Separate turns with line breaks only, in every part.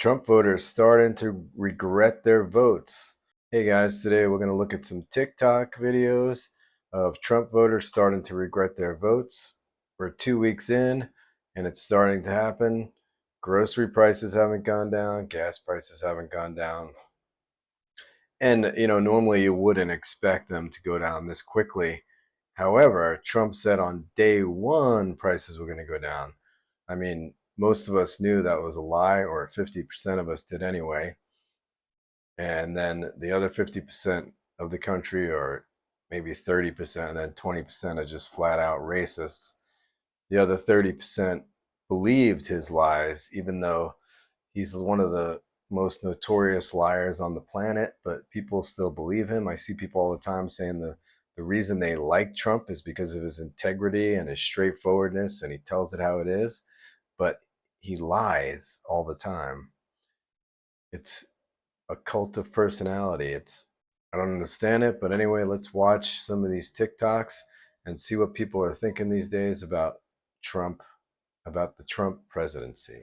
Trump voters starting to regret their votes. Hey guys, today we're going to look at some TikTok videos of Trump voters starting to regret their votes. We're 2 weeks in and it's starting to happen. Grocery prices haven't gone down, gas prices haven't gone down. And, normally you wouldn't expect them to go down this quickly. However, Trump said on day one prices were going to go down. I mean, most of us knew that was a lie, or 50% of us did anyway. And then the other 50% of the country, or maybe 30%, and then 20% are just flat out racists. The other 30% believed his lies, even though he's one of the most notorious liars on the planet, but people still believe him. I see people all the time saying the reason they like Trump is because of his integrity and his straightforwardness, and he tells it how it is, but he lies all the time. It's a cult of personality. I don't understand it, but anyway, let's watch some of these TikToks and see what people are thinking these days about Trump, about the Trump presidency.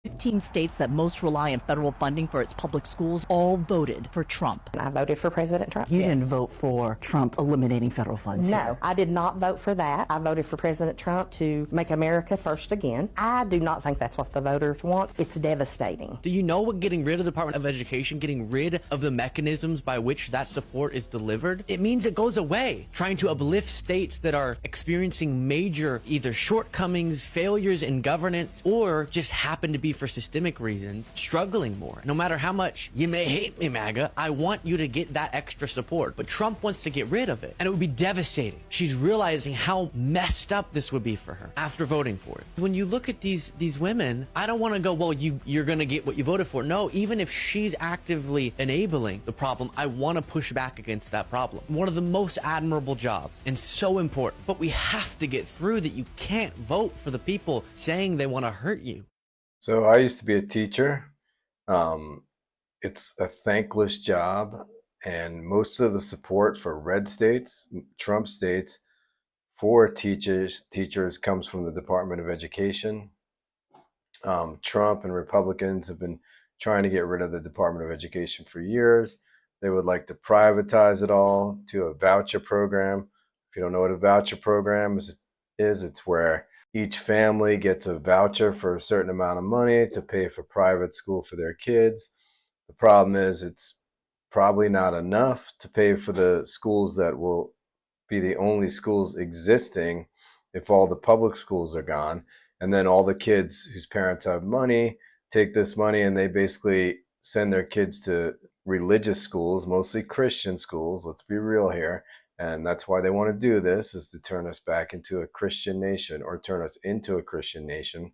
15 states that most rely on federal funding for its public schools all voted for Trump.
I voted for President Trump.
You
Yes.
didn't vote for Trump eliminating federal funds?
No,
here.
I did not vote for that. I voted for President Trump to make America first again. I do not think that's what the voters want. It's devastating.
Do you know what getting rid of the Department of Education, getting rid of the mechanisms by which that support is delivered, it means it goes away. Trying to uplift states that are experiencing major either shortcomings, failures in governance, or just happen to be for systemic reasons, struggling more. No matter how much you may hate me, MAGA, I want you to get that extra support. But Trump wants to get rid of it, and it would be devastating. She's realizing how messed up this would be for her after voting for it. When you look at these women, I don't want to go, well, you're going to get what you voted for. No, even if she's actively enabling the problem, I want to push back against that problem. One of the most admirable jobs and so important. But we have to get through that. You can't vote for the people saying they want to hurt you.
So I used to be a teacher. It's a thankless job, and most of the support for red states, Trump states, for teachers comes from the Department of Education. Trump and Republicans have been trying to get rid of the Department of Education for years. They would like to privatize it all to a voucher program. If you don't know what a voucher program is, it's where each family gets a voucher for a certain amount of money to pay for private school for their kids. The problem is it's probably not enough to pay for the schools that will be the only schools existing if all the public schools are gone. And then all the kids whose parents have money take this money and they basically send their kids to religious schools, mostly Christian schools. Let's be real here. And that's why they want to do this, is to turn us back into a Christian nation, or turn us into a Christian nation,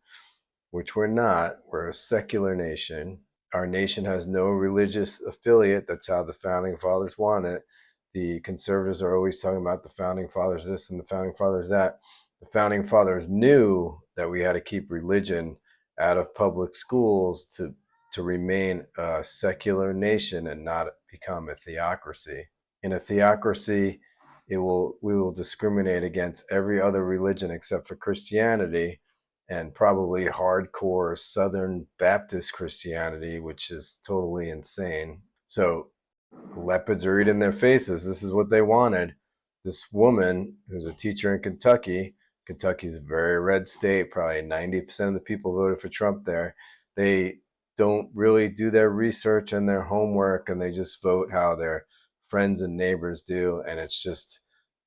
which we're not. We're a secular nation. Our nation has no religious affiliate. That's how the founding fathers want it. The conservatives are always talking about the founding fathers this and the founding fathers that. The founding fathers knew that we had to keep religion out of public schools to remain a secular nation and not become a theocracy. In a theocracy, we will discriminate against every other religion except for Christianity, and probably hardcore Southern Baptist Christianity, which is totally insane. So leopards are eating their faces. This is what they wanted. This woman who's a teacher in Kentucky. Kentucky's a very red state. Probably 90% of the people voted for Trump there. They don't really do their research and their homework, and they just vote how their friends and neighbors do, and it's just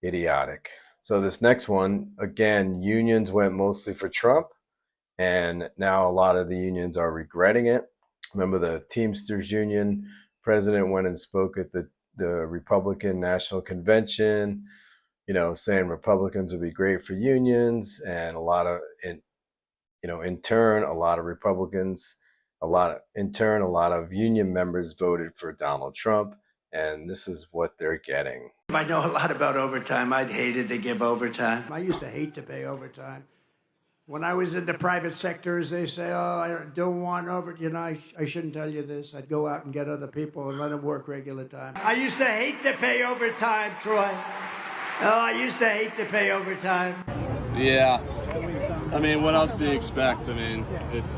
idiotic. So this next one, again, unions went mostly for Trump, and now a lot of the unions are regretting it. Remember the Teamsters Union president went and spoke at the Republican National Convention, saying Republicans would be great for unions, and a lot of, in turn, a lot of Republicans, a lot of union members voted for Donald Trump. And this is what they're getting.
I know a lot about overtime. I'd hated to give overtime. I used to hate to pay overtime. When I was in the private sectors, they say, oh, I don't want overtime. I shouldn't tell you this. I'd go out and get other people and let them work regular time. I used to hate to pay overtime, Troy. Oh, I used to hate to pay overtime.
Yeah. I mean, what else do you expect? I mean, it's,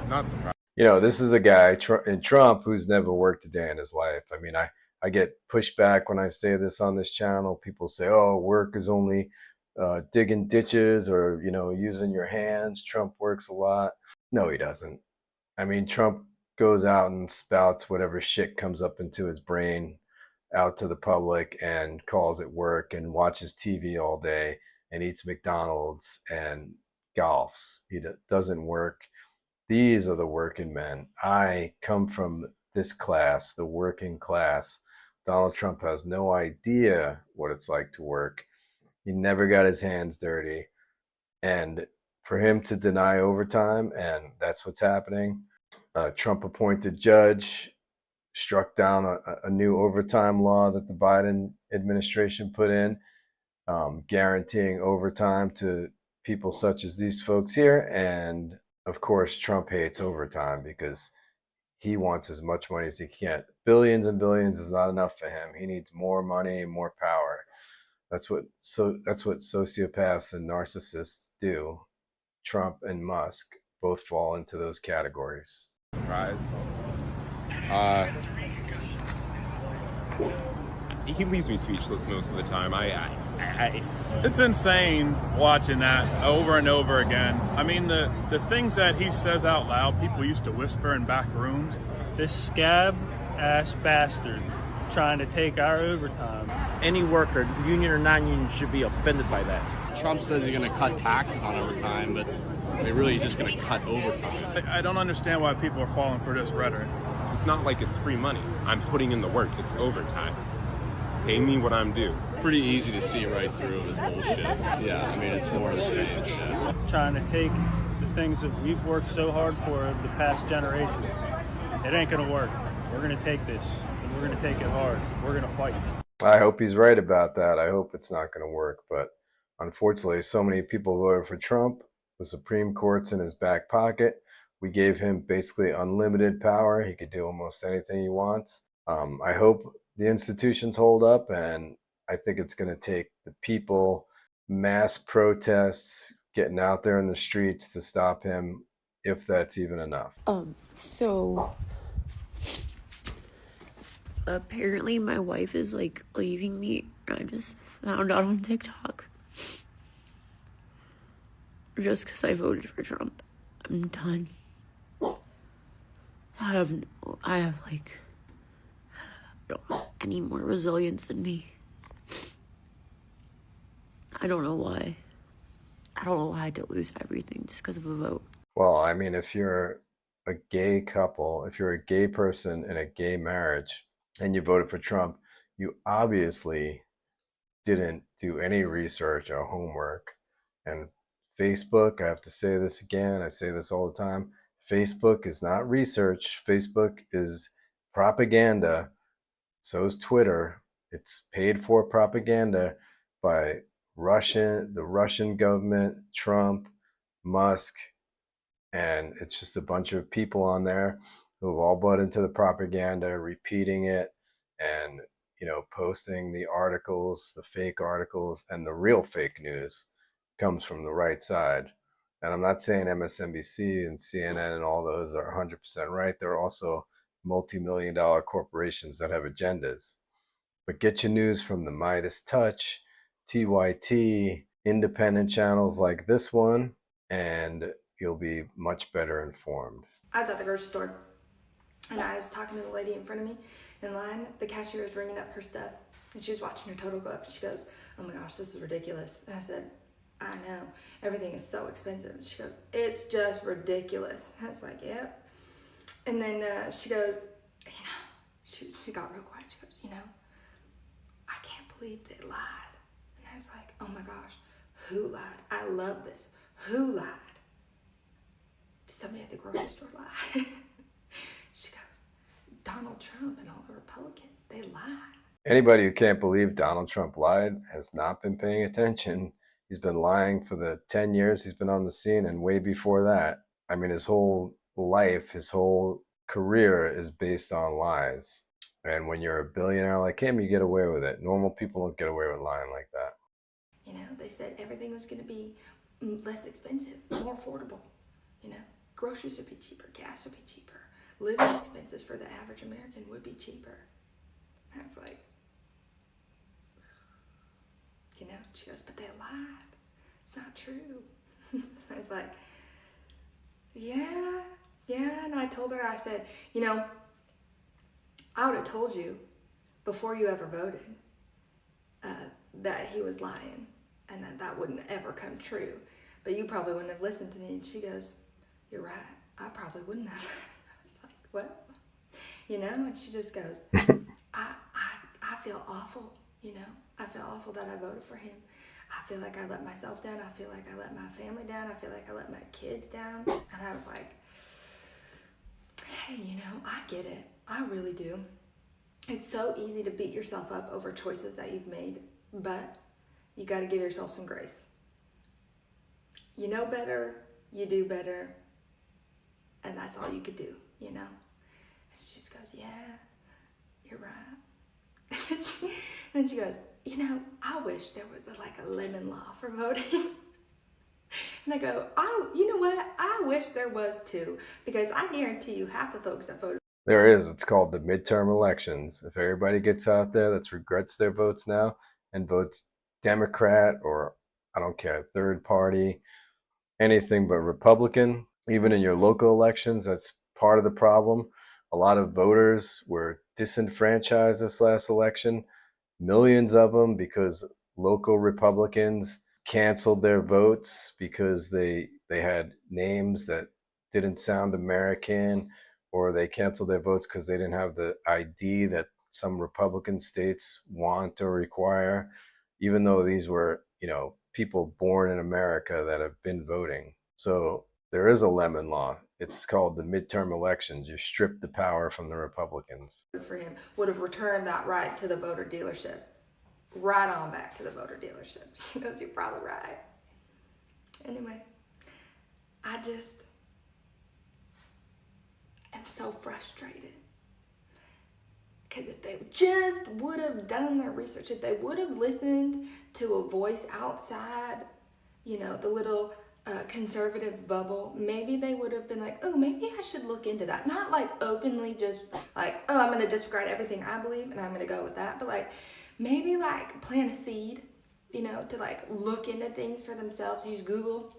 Not surprised.
You know, this is a guy in Trump who's never worked a day in his life. I mean, I get pushback when I say this on this channel. People say, oh, work is only digging ditches or, you know, using your hands. Trump works a lot. No, he doesn't. I mean, Trump goes out and spouts whatever shit comes up into his brain out to the public and calls it work and watches TV all day and eats McDonald's and golfs. He doesn't work. These are the working men. I come from this class, the working class. Donald Trump has no idea what it's like to work. He never got his hands dirty. And for him to deny overtime, and that's what's happening, a Trump appointed judge struck down a new overtime law that the Biden administration put in, guaranteeing overtime to people such as these folks here. And of course, Trump hates overtime because he wants as much money as he can get. Billions and billions is not enough for him. He needs more money and more power. That's what sociopaths and narcissists do. Trump and Musk both fall into those categories.
Surprised. He leaves me speechless most of the time.
It's insane watching that over and over again. I mean, the things that he says out loud, people used to whisper in back rooms. This scab-ass bastard trying to take our overtime.
Any worker, union or non-union, should be offended by that.
Trump says he's going to cut taxes on overtime, but really he's just going to cut overtime.
I don't understand why people are falling for this rhetoric.
It's not like it's free money. I'm putting in the work. It's overtime. Pay me what I'm due.
Pretty easy to see right through his bullshit. Yeah, I mean, it's more of the same shit.
Trying to take the things that we've worked so hard for the past generations. It ain't going to work. We're going to take this, and we're going to take it hard. We're going to fight.
I hope he's right about that. I hope it's not going to work. But unfortunately, so many people voted for Trump. The Supreme Court's in his back pocket. We gave him basically unlimited power. He could do almost anything he wants. I hope the institutions hold up, and I think it's going to take the people, mass protests, getting out there in the streets to stop him, if that's even enough.
So apparently my wife is like leaving me. I just found out on TikTok. Just because I voted for Trump. I'm done. I don't have any more resilience in me. I don't know why. I don't know why I had to lose everything just because of a vote.
Well, I mean, if you're a gay couple, if you're a gay person in a gay marriage and you voted for Trump, you obviously didn't do any research or homework. And Facebook, I have to say this again, I say this all the time, Facebook is not research. Facebook is propaganda. So is Twitter. It's paid for propaganda by the Russian government, Trump, Musk, and it's just a bunch of people on there who have all bought into the propaganda, repeating it, and posting the articles, the fake articles, and the real fake news comes from the right side. And I'm not saying MSNBC and CNN and all those are 100% right. There are also multi-million-dollar corporations that have agendas. But get your news from the Midas Touch, TYT, independent channels like this one, and you'll be much better informed.
I was at the grocery store and I was talking to the lady in front of me in line. The cashier was ringing up her stuff and she was watching her total go up. She goes, "Oh my gosh, this is ridiculous." And I said, "I know, everything is so expensive." And she goes, "It's just ridiculous." And I was like, "Yep." And then she goes, she got real quiet. She goes, "I can't believe they lied." And I was like, "Oh my gosh, who lied? I love this. Who lied?" Did somebody at the grocery store lie? She goes, "Donald Trump and all the Republicans, they lied."
Anybody who can't believe Donald Trump lied has not been paying attention. He's been lying for the 10 years he's been on the scene and way before that. I mean, his whole life, his whole career is based on lies. And when you're a billionaire like him, you get away with it. Normal people don't get away with lying like that.
They said everything was going to be less expensive, more affordable. groceries would be cheaper, gas would be cheaper, living expenses for the average American would be cheaper. And I was like, you know, she goes, but they lied. It's not true. I was like, yeah. And I told her, I said, you know, I would have told you before you ever voted that he was lying and that wouldn't ever come true. But you probably wouldn't have listened to me. And she goes, you're right. I probably wouldn't have. I was like, what? You know? And she just goes, I feel awful, you know? I feel awful that I voted for him. I feel like I let myself down. I feel like I let my family down. I feel like I let my kids down. And I was like, hey, you know, I get it. I really do. It's so easy to beat yourself up over choices that you've made, but you got to give yourself some grace. You know better, you do better, and that's all you could do, you know? And she just goes, yeah, you're right. And she goes, you know, I wish there was a lemon law for voting. And I go, oh, you know what? I wish there was too, because I guarantee you half the folks that voted.
There is. It's called the midterm elections. If everybody gets out there that regrets their votes now and votes Democrat or, I don't care, third party, anything but Republican, even in your local elections, that's part of the problem. A lot of voters were disenfranchised this last election, millions of them, because local Republicans canceled their votes because they had names that didn't sound American, or they canceled their votes because they didn't have the ID that some Republican states want or require, even though these were, you know, people born in America that have been voting. So there is a lemon law. It's called the midterm elections. You strip the power from the Republicans.
For him would have returned that right to the voter dealership. Right on back to the voter dealership. She knows you're probably right. Anyway, I just am so frustrated. Because if they just would have done their research, if they would have listened to a voice outside, you know, the little conservative bubble, maybe they would have been like, oh, maybe I should look into that. Not like openly just like, oh, I'm going to disregard everything I believe and I'm going to go with that. But like, maybe like plant a seed, you know, to like look into things for themselves. Use Google.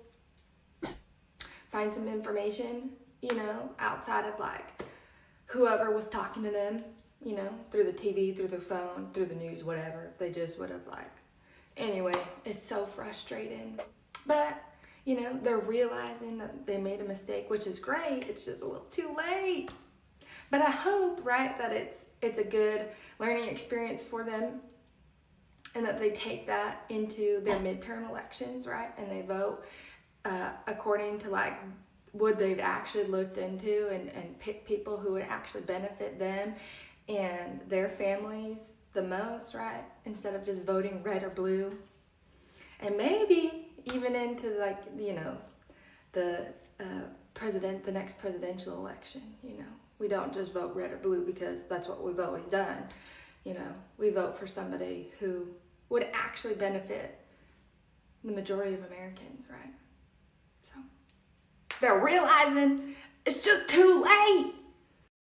Find some information, you know, outside of like whoever was talking to them, you know, through the TV, through their phone, through the news, whatever. They just would have like, anyway, it's so frustrating. But, you know, they're realizing that they made a mistake, which is great. It's just a little too late. But I hope, right, that it's a good learning experience for them and that they take that into their midterm elections, right? And they vote according to like what they've actually looked into and pick people who would actually benefit them and their families the most, right? Instead of just voting red or blue. And maybe even into like, you know, the next presidential election, you know. We don't just vote red or blue because that's what we've always done. You know, we vote for somebody who would actually benefit the majority of Americans, right? So they're realizing it's just too late.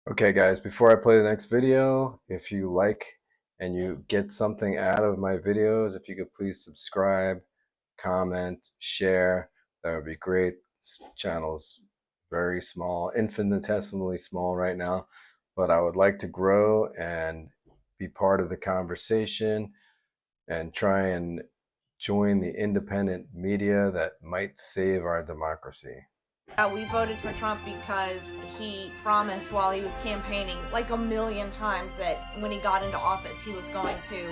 Okay, guys, before I play the next video, if you like and you get something out of my videos, if you could please subscribe, comment, share, that would be great. This channel's very small, infinitesimally small right now, but I would like to grow and be part of the conversation and try and join the independent media that might save our democracy.
We voted for Trump because he promised while he was campaigning like a million times that when he got into office he was going to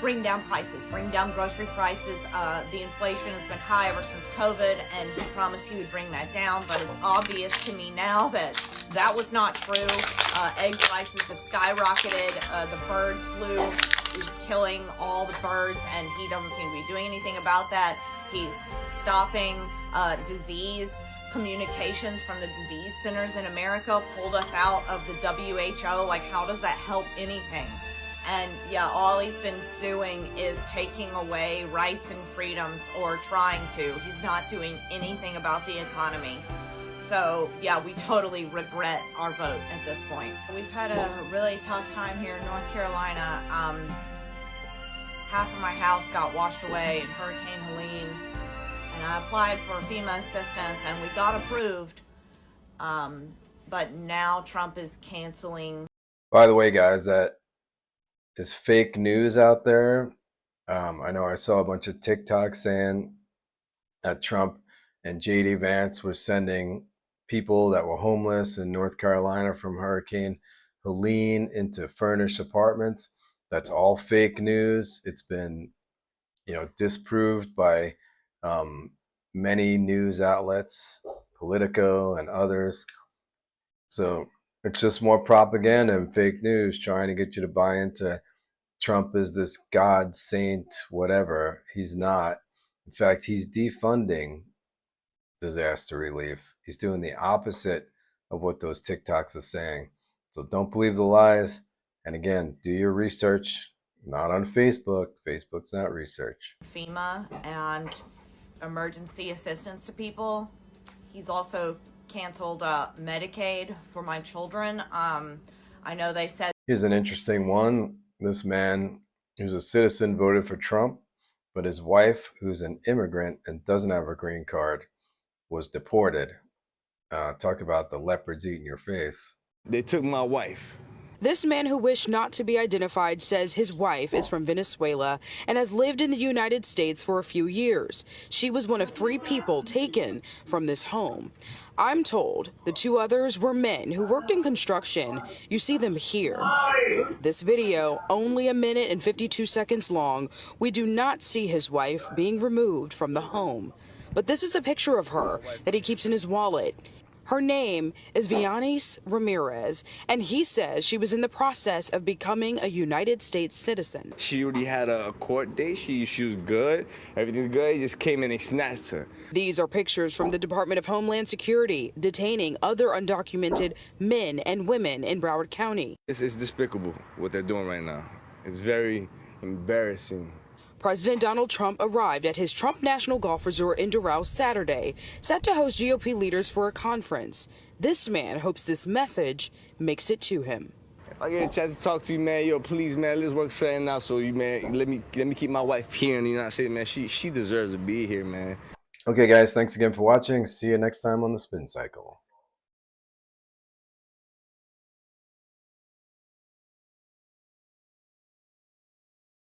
bring down prices, bring down grocery prices. The inflation has been high ever since COVID, and he promised he would bring that down, but it's obvious to me now that that was not true. Egg prices have skyrocketed. The bird flu is killing all the birds, and he doesn't seem to be doing anything about that. He's stopping disease communications from the disease centers in America, pulled us out of the WHO. Like, how does that help anything? And yeah, all he's been doing is taking away rights and freedoms, or trying to. He's not doing anything about the economy. So yeah, we totally regret our vote at this point. We've had a really tough time here in North Carolina. Half of my house got washed away in Hurricane Helene, and I applied for FEMA assistance and we got approved. But now Trump is canceling.
By the way, guys, that is fake news out there. I know I saw a bunch of TikToks saying that Trump and JD Vance were sending people that were homeless in North Carolina from Hurricane Helene into furnished apartments. That's all fake news. It's been, disproved by many news outlets, Politico and others. So it's just more propaganda and fake news trying to get you to buy into Trump is this God, saint, whatever. He's not. In fact, he's defunding disaster relief. He's doing the opposite of what those TikToks are saying. So don't believe the lies. And again, do your research, not on Facebook. Facebook's not research.
FEMA and emergency assistance to people. He's also canceled Medicaid for my children. I know they said.
Here's an interesting one. This man who's a citizen voted for Trump, but his wife, who's an immigrant and doesn't have a green card, was deported. Talk about the leopards eating your face.
They took my wife.
This man who wished not to be identified says his wife is from Venezuela and has lived in the United States for a few years. She was one of 3 people taken from this home. I'm told the 2 others were men who worked in construction. You see them here. This video, only 1 minute and 52 seconds long, we do not see his wife being removed from the home. But this is a picture of her that he keeps in his wallet. Her name is Vianis Ramirez, and he says she was in the process of becoming a United States citizen.
She already had a court date. She was good. Everything's good. He just came in and snatched her.
These are pictures from the Department of Homeland Security detaining other undocumented men and women in Broward County.
It's despicable what they're doing right now. It's very embarrassing.
President Donald Trump arrived at his Trump National Golf Resort in Doral Saturday, set to host GOP leaders for a conference. This man hopes this message makes it to him.
If I get a chance to talk to you, man, yo, please, man, let's work something out. So you, man, let me keep my wife here in the United States, man. She deserves to be here, man.
Okay, guys, thanks again for watching. See you next time on The Spin Cycle.